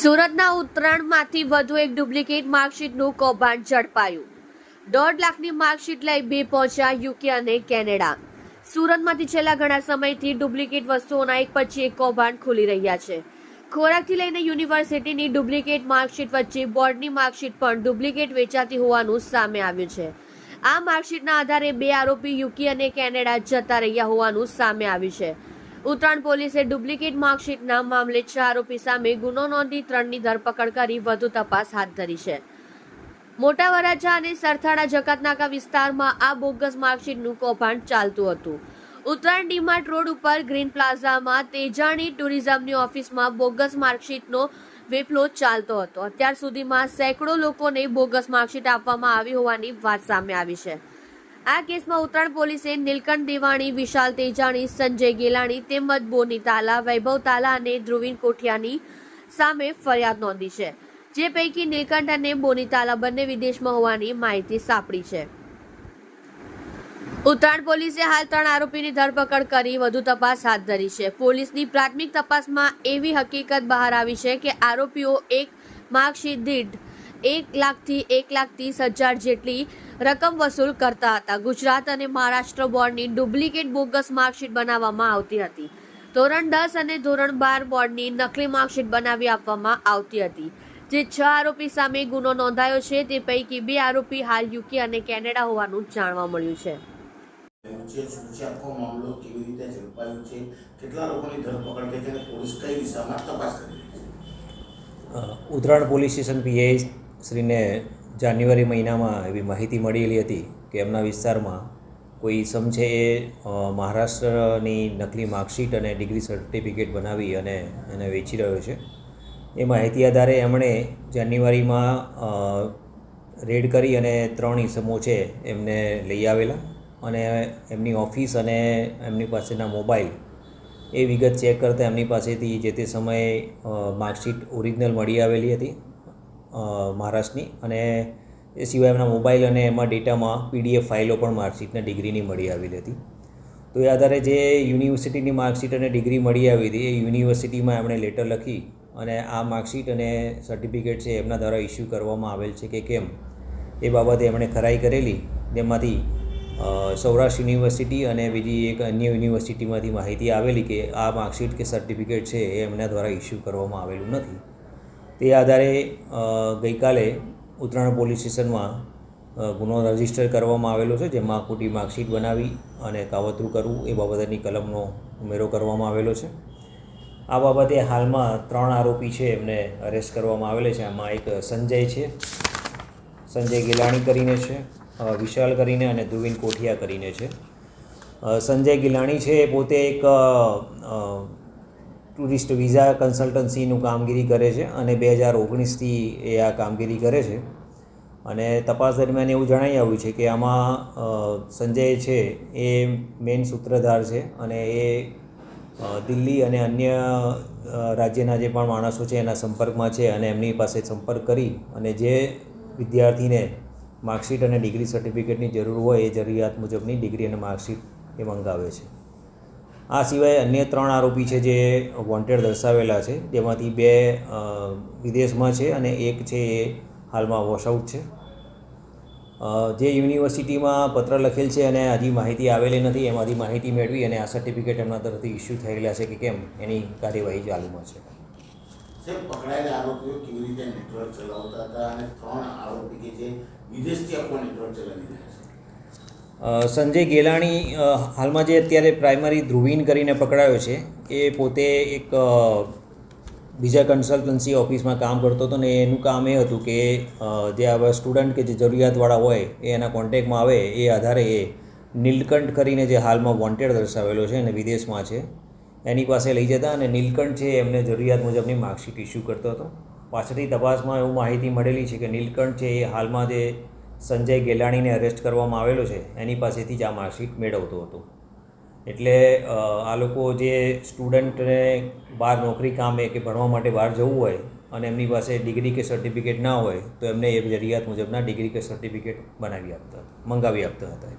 સુરતના ઉત્તરાયણમાંથી વધુ એક ડુપ્લિકેટ માર્કશીટનું કૌભાંડ ઝડપાયું। 1.5 લાખની માર્કશીટ લઈ બે પહોંચ્યા યુકે અને કેનેડા। સુરતમાંથી છેલ્લા ઘણા સમયથી ડુપ્લિકેટ વસ્તુઓના એક પછી એક કૌભાંડ ખુલી રહ્યા છે। ખોરાકથી લઈને યુનિવર્સિટીની ડુપ્લિકેટ માર્કશીટ વચ્ચે બોર્ડની માર્કશીટ પણ ડુપ્લિકેટ વેચાતી હોવાનું સામે આવ્યું છે। આ માર્કશીટના આધારે બે આરોપી યુકે અને કેનેડા જતા રહ્યા હોવાનું સામે આવ્યું છે। ઉત્તરાયણ પોલીસે ડુપ્લિકેટ માર્કશીટના મામલે 6 આરોપી સામે ગુનો નોંધી 3ની ધરપકડ કરી વધુ તપાસ હાથ ધરી છે। મોટા વરાછા અને સરથાણા જકાતનાકા વિસ્તારમાં આ બોગસ માર્કશીટનું કૌભાંડ ચાલતું હતું। ઉત્તરાયણ ડીમાર્ટ રોડ ઉપર ગ્રીન પ્લાઝામાં તેજાણી ટુરિઝમની ઓફિસમાં બોગસ માર્કશીટનો વેપલો ચાલતો હતો। અત્યાર સુધીમાં સેંકડો લોકોને બોગસ માર્કશીટ આપવામાં આવી હોવાની વાત સામે આવી છે। આ કેસમાં ઉત્તરાયણ પોલીસે નીલકંઠ દેવાણી, વિશાલ તેજાણી, સંજય ગેલાણી તેમજ બોની તાલા, વૈભવ તાલા અને ધ્રુવીન કોઠિયાની સામે ફરિયાદ નોંધી છે, જે પૈકી નીલકંઠ અને બોની તાલા બંને વિદેશમાં હોવાની માહિતી સાંપડી છે। ઉત્તરાયણ પોલીસે હાલ 3 આરોપીની ધરપકડ કરી વધુ તપાસ હાથ ધરી છે। પોલીસની પ્રાથમિક તપાસમાં એવી હકીકત બહાર આવી છે કે આરોપીઓ એક માર્કશીટ દીઠ 1 લાખથી 1,30,000 જેટલી રકમ વસૂલ કરતા હતા। ગુજરાત અને મહારાષ્ટ્ર બોર્ડની ડુપ્લિકેટ બોગસ માર્કશીટ બનાવવામાં આવતી હતી। ધોરણ 10 અને ધોરણ 12 બોર્ડની નકલી માર્કશીટ બનાવી આપવામાં આવતી હતી, જે 6 આરોપી સામે ગુનો નોંધાયો છે। તે પૈકી 2 આરોપી હાલ યુકે અને કેનેડા હોવાનું જાણવા મળ્યું છે। ઉત્તરાયણ પોલીસ સ્ટેશન પીઆઈ શ્રીને જાન્યુઆરી મહિનામાં એવી માહિતી મળેલી હતી કે એમના વિસ્તારમાં કોઈ ઇસમ છે એ મહારાષ્ટ્રની નકલી માર્કશીટ અને ડિગ્રી સર્ટિફિકેટ બનાવી અને એને વેચી રહ્યો છે। એ માહિતી આધારે એમણે જાન્યુઆરીમાં રેડ કરી અને 3 ઇસમો છે એમને લઈ આવેલા અને એમની ઓફિસ અને એમની પાસેના મોબાઈલ એ વિગત ચેક કરતાં એમની પાસેથી જે તે સમયે માર્કશીટ ઓરિજિનલ મળી આવેલી હતી મહારાષ્ટ્રની, અને એ સિવાય એમના મોબાઈલ અને એમાં ડેટામાં PDF ફાઇલો પણ માર્કશીટના ડિગ્રીની મળી આવેલી હતી। તો એ આધારે જે યુનિવર્સિટીની માર્કશીટ અને ડિગ્રી મળી આવી હતી એ યુનિવર્સિટીમાં એમણે લેટર લખી અને આ માર્કશીટ અને સર્ટિફિકેટ છે એમના દ્વારા ઇસ્યુ કરવામાં આવેલ છે કે કેમ એ બાબતે એમણે ખરાઈ કરેલી। જેમાંથી સૌરાષ્ટ્ર યુનિવર્સિટી અને બીજી એક અન્ય યુનિવર્સિટીમાંથી માહિતી આવેલી કે આ માર્કશીટ કે સર્ટિફિકેટ છે એ એમના દ્વારા ઇસ્યુ કરવામાં આવેલું નથી। તે આધારે ગઈકાલે ઉત્તરાયણ પોલીસ સ્ટેશનમાં ગુનો રજીસ્ટર કરવામાં આવેલો છે, જેમાં ખોટી માર્કશીટ બનાવી અને કાવતરું કરવું એ બાબતની કલમનો ઉમેરો કરવામાં આવેલો છે। આ બાબતે હાલમાં 3 આરોપી છે એમને અરેસ્ટ કરવામાં આવેલા છે। આમાં એક સંજય છે, સંજય ગેલાણી કરીને છે, વિશાલ કરીને અને ધ્રુવીન કોઠિયા કરીને છે। સંજય ગિલાણી છે એ પોતે એક ટુરિસ્ટ વિઝા કન્સલ્ટન્સીનું કામગીરી કરે છે અને 2019થી એ આ કામગીરી કરે છે। અને તપાસ દરમિયાન એવું જણાઈ આવ્યું છે કે આમાં સંજય છે એ મેઇન સૂત્રધાર છે અને એ દિલ્હી અને અન્ય રાજ્યના જે પણ માણસો છે એના સંપર્કમાં છે અને એમની પાસે સંપર્ક કરી અને જે વિદ્યાર્થીને માર્કશીટ અને ડિગ્રી સર્ટિફિકેટની જરૂર હોય એ જરૂરિયાત મુજબની ડિગ્રી અને માર્કશીટ એ મંગાવે છે। આ સિવાય અન્ય 3 આરોપી છે જે વોન્ટેડ દર્શાવેલા છે, જેમાંથી 2 વિદેશમાં છે અને એક છે એ હાલમાં વોશઆઉટ છે। જે યુનિવર્સિટીમાં પત્ર લખેલ છે અને હજી માહિતી આવેલી નથી, એમાંથી માહિતી મેળવી અને આ સર્ટિફિકેટ એમના તરફથી ઇસ્યુ થયેલા છે કે કેમ એની કાર્યવાહી ચાલુમાં છે। પકડાયેલા આરોપીઓ કેવી રીતે નેટવર્ક ચલાવતા હતા અને 3 આરોપી કે જે વિદેશથી આખો નેટવર્ક ચલાવી રહ્યા છે? સંજય ગેલાણી હાલમાં જે અત્યારે પ્રાઇમરી ધ્રુવીન કરીને પકડાયો છે એ પોતે એક બીજા કન્સલ્ટન્સી ઓફિસમાં કામ કરતો હતો ને એનું કામ એ હતું કે જે આવા સ્ટુડન્ટ કે જે જરૂરિયાતવાળા હોય એ એના કોન્ટેક્ટમાં આવે એ આધારે એ નીલકંઠ કરીને જે હાલમાં વોન્ટેડ દર્શાવેલો છે અને વિદેશમાં છે એની પાસે લઈ જતા અને નીલકંઠ છે એમને જરૂરિયાત મુજબની માર્કશીટ ઇસ્યુ કરતો હતો। પાછળથી તપાસમાં એવું માહિતી મળેલી છે કે નીલકંઠ છે એ હાલમાં જે સંજય ગેલાણીને અરેસ્ટ કરવામાં આવેલો છે એની પાસેથી જ આ માર્કશીટ મેળવતો હતો। એટલે આ લોકો જે સ્ટુડન્ટને બહાર નોકરી કામે કે ભણવા માટે બહાર જવું હોય અને એમની પાસે ડિગ્રી કે સર્ટિફિકેટ ના હોય તો એમને એ જરૂરિયાત મુજબના ડિગ્રી કે સર્ટિફિકેટ મંગાવી આપતા હતા।